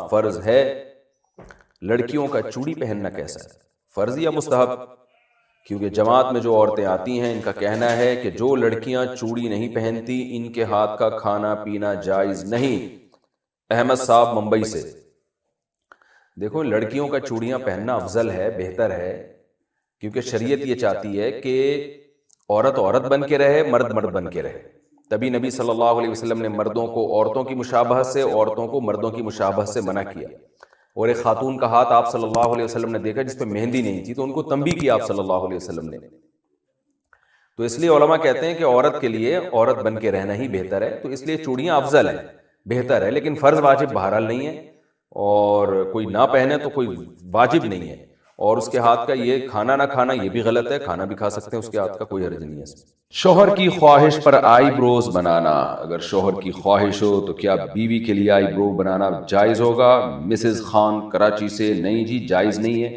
फर्ज है, लड़कियों का चूड़ी पहनना कैसा है, फर्ज या मुस्तहब? क्योंकि जमात में जो औरतें आती हैं इनका कहना है कि जो लड़कियां चूड़ी नहीं पहनती इनके हाथ का खाना पीना जायज नहीं। अहमद साहब मुंबई से। देखो, लड़कियों का चूड़ियां पहनना अफजल है, बेहतर है, क्योंकि शरीयत ये चाहती है कि औरत औरत बन के रहे, मर्द मर्द बन के रहे। तभी नबी सल्लल्लाहु अलैहि वसल्लम ने मर्दों को औरतों की मुशाबहत से, औरतों को मर्दों की मुशाबहत से मना किया। और एक खातून का हाथ आप सल्लल्लाहु अलैहि वसल्लम ने देखा जिस पे मेहंदी नहीं थी, तो उनको तंबी किया आप सल्लल्लाहु अलैहि वसल्लम ने। तो इसलिए उलमा कहते हैं कि औरत के लिए औरत बन के रहना ही बेहतर है, तो इसलिए चूड़ियां अफजल है, बेहतर है, लेकिन फर्ज वाजिब बहरहाल नहीं है। और कोई ना पहने तो कोई वाजिब नहीं है। और उसके हाथ का ये खाना ना खाना ये भी गलत है, खाना भी खा सकते हैं उसके हाथ का, कोई हर्ज नहीं है इसमें। शोहर की ख्वाहिश पर आईब्रोज बनाना, अगर शोहर की ख्वाहिश हो तो क्या बीवी के लिए आईब्रो बनाना जायज होगा? मिसेस खान कराची से। नहीं जी, जायज नहीं है।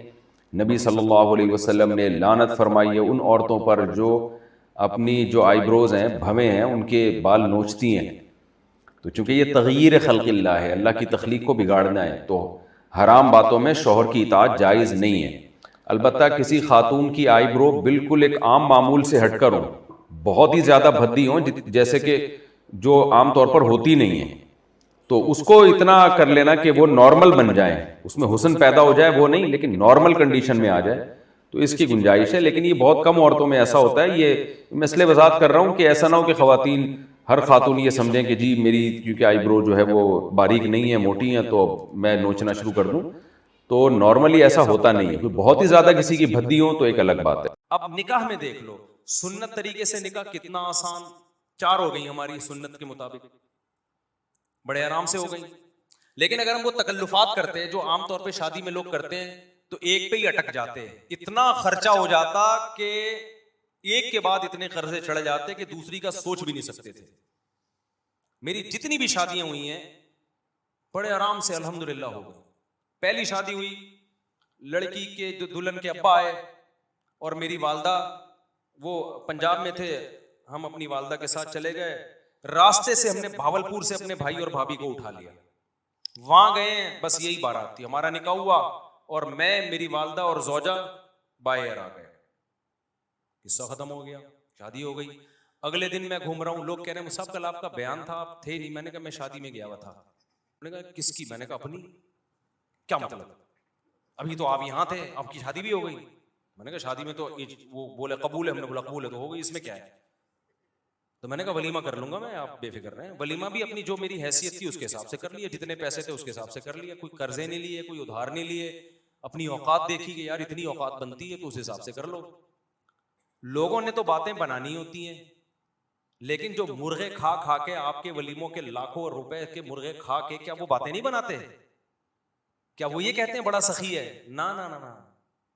नबी सल्लल्लाहु अलैहि वसल्लम ने लानत फरमाई है उन औरतों पर जो अपनी जो आईब्रोज हैं, भवें हैं, उनके बाल नोचती हैं। तो चूंकि ये तगयीर खल्क़िल्लाह है, अल्लाह की तख्लीक को बिगाड़ना है, तो हराम बातों में शोहर की इताअत जायज़ नहीं है। अलबत्ता किसी खातून की आईब्रो बिल्कुल एक आम मामूल से हटकर हो, बहुत ही ज़्यादा भद्दी हो, जैसे कि जो आम तौर पर होती नहीं है, तो उसको इतना कर लेना कि वो नॉर्मल बन जाए, उसमें हुस्न पैदा हो जाए, वो नहीं, लेकिन नॉर्मल कंडीशन में आ जाए, तो इसकी गुंजाइश है। लेकिन ये बहुत कम औरतों में ऐसा होता है। ये मैं इसलिए वजाहत कर रहा हूँ कि ऐसा ना हो कि खवातीन, हर खातून ये समझें कि जी मेरी क्योंकि आईब्रो जो है वो बारीक नहीं है, मोटी है, तो मैं नोचना शुरू कर दूं। तो नॉर्मली ऐसा होता नहीं है। कोई बहुत ही ज्यादा किसी की भद्दी हो तो एक अलग बात है। अब निकाह में देख लो, सुन्नत तरीके से निकाह कितना आसान, 4 हो गई हमारी सुन्नत के मुताबिक, बड़े आराम से हो गई। लेकिन अगर हम वो तकल्लुफात करते हैं जो आमतौर पे शादी में लोग करते हैं, तो एक पे ही अटक जाते हैं। इतना खर्चा हो जाता कि एक के बाद इतने कर्जे चढ़ जाते कि दूसरी का सोच भी नहीं सकते थे। मेरी जितनी भी शादियां हुई हैं बड़े आराम से अल्हम्दुलिल्लाह हो गई। पहली शादी हुई, लड़की के जो दुल्हन के अब्बा आए और मेरी वालदा, वो पंजाब में थे, हम अपनी वालदा के साथ चले गए। रास्ते से हमने भावलपुर से अपने भाई और भाभी को उठा लिया, वहां गए, बस यही बारात थी, हमारा निकाह हुआ और मैं, मेरी वालदा और जोजा बाय एयर आ गए। किस्सा खत्म हो गया, शादी हो गई। अगले दिन मैं घूम रहा हूँ, लोग कह रहे हैं मुसाब कल आपका बयान था, आप थे नहीं। मैंने कहा मैं शादी में गया हुआ था। उन्होंने कहा किसकी? मैंने कहा अपनी। क्या मतलब? अभी तो आप यहाँ थे, आपकी शादी भी हो गई। मैंने कहा शादी में तो वो बोले कबूल है, हमने बोला कबूल है तो हो गई, इसमें क्या है? तो मैंने कहा वलीमा कर लूंगा मैं, आप बेफिक्र रहें। वलीमा भी अपनी जो मेरी हैसियत थी उसके हिसाब से कर लिया, जितने पैसे थे उसके हिसाब से कर लिया, कोई कर्जे नहीं लिए, कोई उधार नहीं लिए, अपनी औकात देखी कि यार इतनी औकात बनती है तो उस हिसाब से कर लो। लोगों ने तो बातें बनानी होती हैं, लेकिन जो मुर्गे खा खा के आपके वलीमों के लाखों रुपए के मुर्गे खा के, क्या वो बातें नहीं बनाते? क्या वो ये कहते हैं बड़ा सखी है? ना ना ना ना,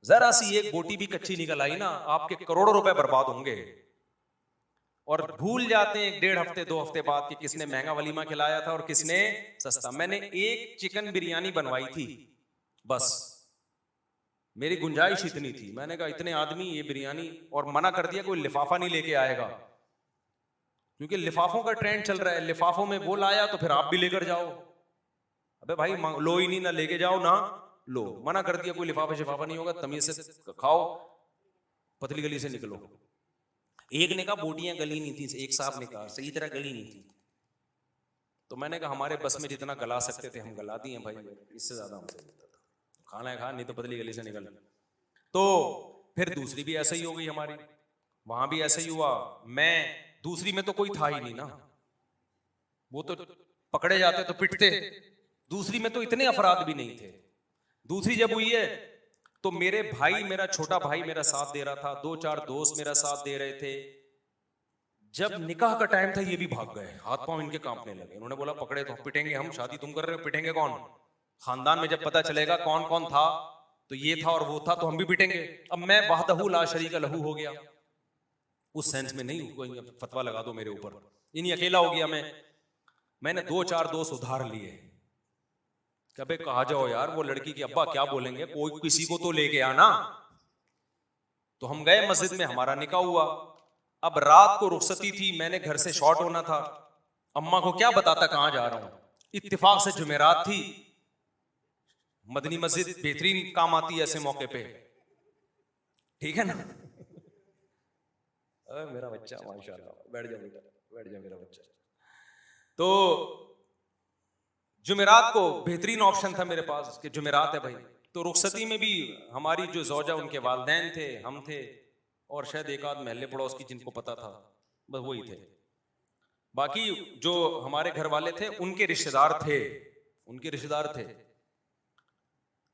जरा सी एक बोटी भी कच्ची निकल आई ना, आपके करोड़ों रुपए बर्बाद होंगे। और भूल जाते हैं 1.5 हफ्ते 2 हफ्ते बाद कि किसने महंगा वलीमा खिलाया था और किसने सस्ता। मैंने एक चिकन बिरयानी बनवाई थी, बस मेरी गुंजाइश इतनी थी। मैंने कहा इतने आदमी ये बिरयानी, और मना कर दिया कोई लिफाफा नहीं लेके आएगा, क्योंकि लिफाफों का ट्रेंड चल रहा है। लिफाफों में वो लाया तो फिर आप भी लेकर जाओ। अबे भाई लो ही नहीं, ना लेके जाओ ना लो। मना कर दिया कोई लिफाफा शिफाफा नहीं होगा, तमीज से खाओ, पतली गली से निकलो। एक ने कहा बोटियां गली नहीं थी, एक साहब ने कहा सही तरह गली नहीं थी। तो मैंने कहा हमारे बस में जितना गला सकते थे हम गला दिए भाई, इससे ज्यादा हमसे होता था। खाना है खा, नहीं तो पतली गली से निकल। तो फिर दूसरी भी ऐसा ही हो गई हमारी, वहां भी ऐसा ही हुआ। मैं दूसरी में तो कोई था ही नहीं ना, वो तो पकड़े जाते तो पिटते। दूसरी में तो इतने अफराद भी नहीं थे। दूसरी जब हुई है तो मेरे भाई, मेरा छोटा भाई मेरा साथ दे रहा था, 2-4 दोस्त मेरा साथ दे रहे थे। जब निकाह का टाइम था ये भी भाग गए, हाथ पांव इनके कांपने लगे। उन्होंने बोला पकड़े तो पिटेंगे हम, शादी तुम कर रहे हो, पिटेंगे कौन? खानदान में जब पता चलेगा कौन कौन था, तो ये था और वो था, तो हम भी पिटेंगे। अब मैं वहदहू ला शरीका लहू हो गया, उस सेंस में नहीं कोई फतवा लगा दो मेरे ऊपर, इन्हीं अकेला हो गया मैं। मैंने 2-4 दोस्त उधार लिए, कभी कहा जाओ यार वो लड़की के अब्बा क्या बोलेंगे, कोई किसी को तो लेके आना। तो हम गए मस्जिद में, हमारा निकाह हुआ। अब रात को रुखसती थी, मैंने घर से शॉर्ट होना था, अम्मा को क्या बताता कहां जा रहा हूं। इत्तिफाक से जुमेरात थी, मदनी मस्जिद बेहतरीन काम आती है ऐसे मौके पे, ठीक है ना। मेरा बच्चा माशाल्लाह, बैठ जा बेटा, बैठ जा मेरा बच्चा। तो जुमेरात को बेहतरीन ऑप्शन था मेरे पास कि जुमेरात है भाई, तो रुखसती में भी हमारी जो ज़ौजा, उनके वालिदैन थे, हम थे, और शायद एक आध महल्ले पड़ोस की जिनको पता था, बस वही थे। बाकी जो हमारे घर वाले थे उनके रिश्तेदार थे, उनके रिश्तेदार थे।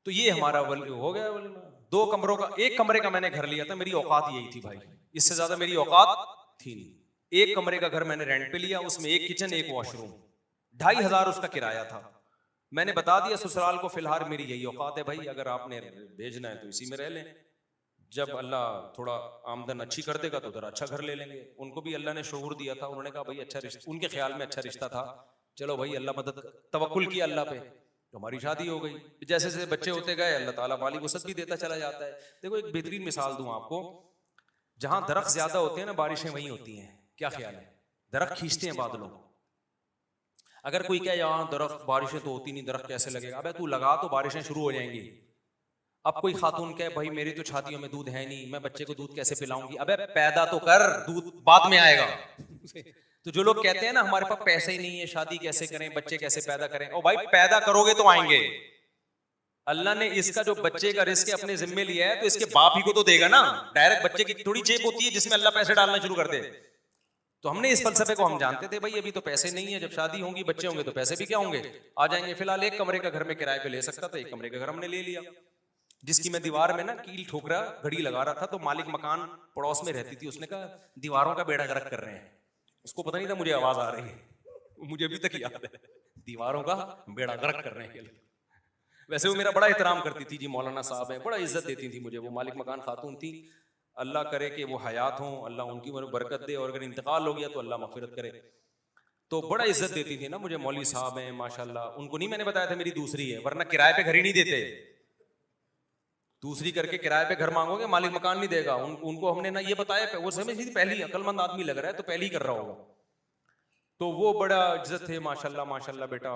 तो ये हमारा हो गया वलीमा। 2 कमरों का, 1 कमरे का मैंने घर लिया था, मेरी औकात यही थी भाई, इससे ज्यादा मेरी औकात थी नहीं। 1 कमरे का घर मैंने रेंट पे लिया, उसमें 1 किचन 1 वॉशरूम, 2,500 उसका किराया था। मैंने बता दिया ससुराल को फिलहाल मेरी यही औकात है भाई, अगर आपने भेजना है तो इसी में रह लें, जब अल्लाह थोड़ा आमदन अच्छी कर देगा तो उधर अच्छा घर ले लेंगे। उनको भी अल्लाह ने शऊर दिया था, उन्होंने कहा भाई अच्छा रिश्ता, उनके ख्याल में अच्छा रिश्ता था, चलो भाई अल्लाह मदद, तवक्कुल किया अल्लाह पे, तो हमारी शादी हो गई। जैसे जैसे बच्चे होते गए अल्लाह ताला माली वसत भी देता चला जाता है। देखो एक बेहतरीन मिसाल दूं आपको, जहां दरख्त ज्यादा होते हैं ना, बारिशें वहीं होती हैं। क्या ख्याल है? दरख्त खींचते हैं बादलों को। अगर कोई कहे यहाँ दरख्त, बारिशें तो होती नहीं, दरख्त कैसे लगेगा? अबे तू लगा तो बारिशें शुरू हो जाएंगी। अब कोई खातून कहे भाई मेरी तो छातियों में दूध है नहीं, मैं बच्चे को दूध कैसे पिलाऊंगी? अबे पैदा तो कर, दूध बाद में आएगा। तो जो लोग कहते हैं ना हमारे पास पैसे ही नहीं है, शादी कैसे करें, बच्चे कैसे पैदा करें, ओ भाई पैदा करोगे तो आएंगे। अल्लाह ने इसका जो बच्चे का रिस्क अपने जिम्मे लिया है, तो इसके बाप ही को तो देगा ना। डायरेक्ट बच्चे की थोड़ी जेब होती है जिसमें अल्लाह पैसे डालना शुरू कर दे। तो हमने इस फलसफे को हम जानते थे भाई अभी तो पैसे नहीं है, जब शादी होगी बच्चे होंगे तो पैसे भी क्या होंगे, आ जाएंगे। फिलहाल 1 कमरे का घर में किराए पे ले सकता था, 1 कमरे का घर हमने ले लिया, जिसकी मैं दीवार में ना कील ठोकरा घड़ी लगा रहा था। तो मालिक मकान पड़ोस में रहती थी, उसने कहा दीवारों का बेड़ा गर्क कर रहे हैं। उसको पता नहीं था मुझे आवाज आ रही है, मुझे अभी तक याद है, दीवारों का बेड़ा गर्क कर रहे हैं। वैसे वो मेरा बड़ा एहतराम करती थी, जी मौलाना साहब है, बड़ा इज्जत देती थी मुझे। वो मालिक मकान खातून थी, अल्लाह करे कि वो हयात हों, अल्लाह उनकी बरकत दे, और अगर इंतकाल हो गया तो अल्लाह मगफिरत करे। तो बड़ा इज्जत देती थी ना मुझे, मौलवी साहब हैं माशाल्लाह। उनको नहीं मैंने बताया था मेरी दूसरी है, वरना किराए पे घर ही नहीं देते। दूसरी करके किराए पे घर मांगोगे मालिक मकान नहीं देगा। उनको हमने ना ये बताया, वो समझ थी पहली अकलमंद आदमी लग रहा है तो पहली कर रहा होगा। तो वो बड़ा इज्जत थे माशाल्लाह माशाल्लाह बेटा।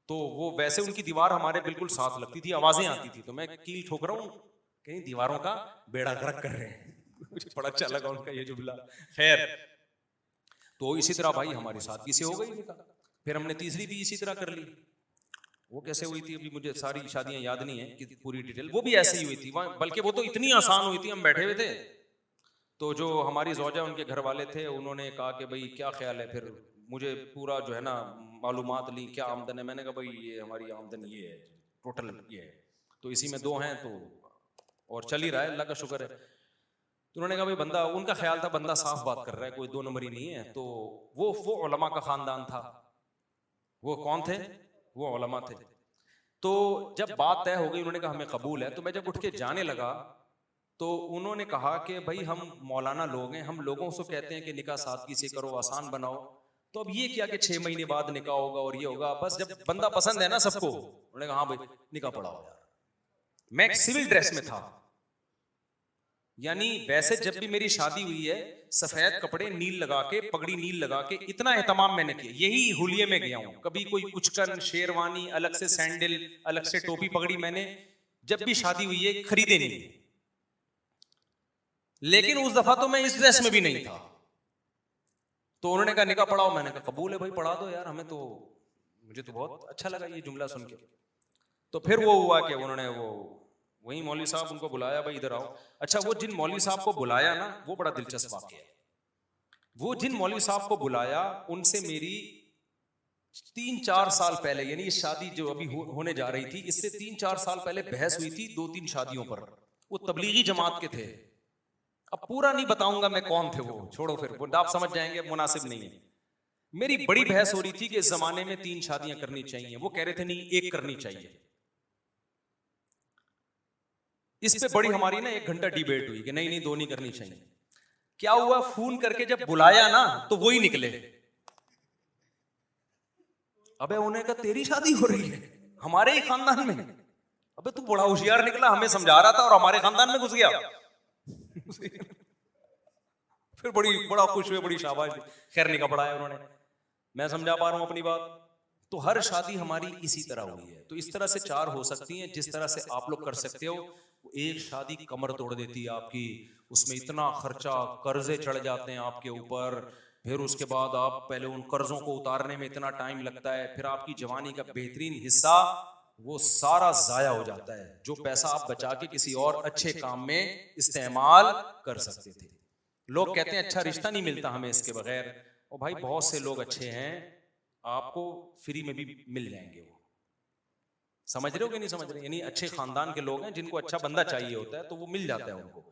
तो वो वैसे उनकी दीवार हमारे बिल्कुल साथ लगती थी, आवाजें आती थी, तो मैं कील ठोक रहा हूँ, कहीं दीवारों का बेड़ा गर्क कर रहे हैं। मुझे बड़ा अच्छा लगा उनका ये जुमला। खैर, तो इसी तरह भाई हमारी सादगी से हो गई। फिर हमने तीसरी भी इसी तरह कर ली। वो कैसे हुई थी अभी मुझे सारी शादियां याद नहीं है कि पूरी डिटेल, वो भी ऐसे ही हुई थी, बल्कि वो तो इतनी आसान हुई थी, हम बैठे हुए थे तो जो हमारी ज़ौजा उनके घर वाले थे उन्होंने कहा कि भाई क्या ख्याल है, फिर मुझे पूरा जो है ना मालूमात ली क्या आमदन है। मैंने कहा भाई ये हमारी आमदन ये है, टोटल ये है, तो इसी में 2 हैं तो और चल ही रहा है, अल्लाह का शुक्र है। तो उन्होंने कहा भाई बंदा, उनका ख्याल था बंदा साफ बात कर रहा है, कोई 2 नंबर ही नहीं है। तो वो उलमा का खानदान था। वो कौन थे? वो उलमा थे। तो जब बात तय हो गई, उन्होंने कहा हमें कबूल है, तो मैं जब उठ के जाने लगा तो उन्होंने कहा कि भाई हम मौलाना लोग हैं, हम लोगों से कहते हैं कि निकाह सादगी से करो, आसान बनाओ, तो अब ये क्या कि 6 महीने बाद निकाह होगा और ये होगा, बस जब बंदा पसंद है ना सबको। उन्होंने कहा हाँ भाई निकाह पढ़ाओ यार। मैं एक सिविल ड्रेस में था, यानी वैसे जब भी मेरी शादी हुई है सफेद कपड़े नील लगा के, पगड़ी नील लगा के, इतना एहतमाम मैंने किया, यही हुलिये में गया हूं। कभी कोई कुचकन, शेरवानी, अलग से सैंडल, अलग से टोपी पगड़ी मैंने जब भी शादी हुई है खरीदे नहीं। लेकिन उस दफा तो मैं इस ड्रेस में भी नहीं था। तो उन्होंने कहा निकाह पढ़ाओ। मैंने कहा कबूल है भाई, पढ़ा दो यार, हमें तो, मुझे तो बहुत अच्छा लगा ये जुमला सुन के। तो फिर वो हुआ कि उन्होंने वही मौलवी साहब उनको बुलाया, भाई इधर आओ। अच्छा, वो जिन मौलवी साहब को बुलाया ना, वो बड़ा दिलचस्प वाकया है। वो जिन मौलवी साहब को बुलाया उनसे मेरी 3-4 साल पहले, यानी ये शादी जो अभी होने जा रही थी, इससे 3-4 साल पहले बहस हुई थी 2-3 शादियों पर। वो तबलीगी जमात के थे। अब पूरा नहीं बताऊंगा मैं कौन थे वो, छोड़ो, फिर वो आप समझ जाएंगे, मुनासिब नहीं है। मेरी बड़ी बहस हो रही थी कि इस जमाने में 3 शादियां करनी चाहिए। वो कह रहे थे नहीं 1 करनी चाहिए। इस पे बड़ी हमारी ना 1 घंटा डिबेट हुई कि नहीं नहीं 2 नहीं करनी चाहिए। क्या हुआ, फोन करके जब बुलाया ना तो वो ही निकले। अबे उन्हें कहा तेरी शादी हो रही है हमारे ही खानदान में? अबे तू बड़ा होशियार निकला, हमें समझा रहा था और हमारे खानदान में घुस गया। फिर बड़ा खुश हुए, बड़ी शाबाश, खैर निकाह पढ़ाया उन्होंने। मैं समझा पा रहा हूं अपनी बात। तो हर शादी हमारी इसी तरह हुई है। तो इस तरह से 4 हो सकती हैं, जिस तरह से आप लोग कर सकते हो। एक शादी कमर तोड़ देती है आपकी, उसमें इतना खर्चा, कर्जे चढ़ जाते हैं आपके ऊपर, फिर उसके बाद आप पहले उन कर्जों को उतारने में इतना टाइम लगता है, फिर आपकी जवानी का बेहतरीन हिस्सा वो सारा जाया हो जाता है, जो पैसा आप बचा के किसी और अच्छे काम में इस्तेमाल कर सकते थे। लोग कहते हैं अच्छा रिश्ता नहीं मिलता हमें इसके बगैर, और भाई बहुत से लोग अच्छे हैं, आपको फ्री में भी मिल जाएंगे। वो समझ रहे हो कि नहीं समझ रहे? यानी अच्छे खानदान के लोग हैं जिनको अच्छा बंदा चाहिए होता है, तो वो मिल जाता है उनको।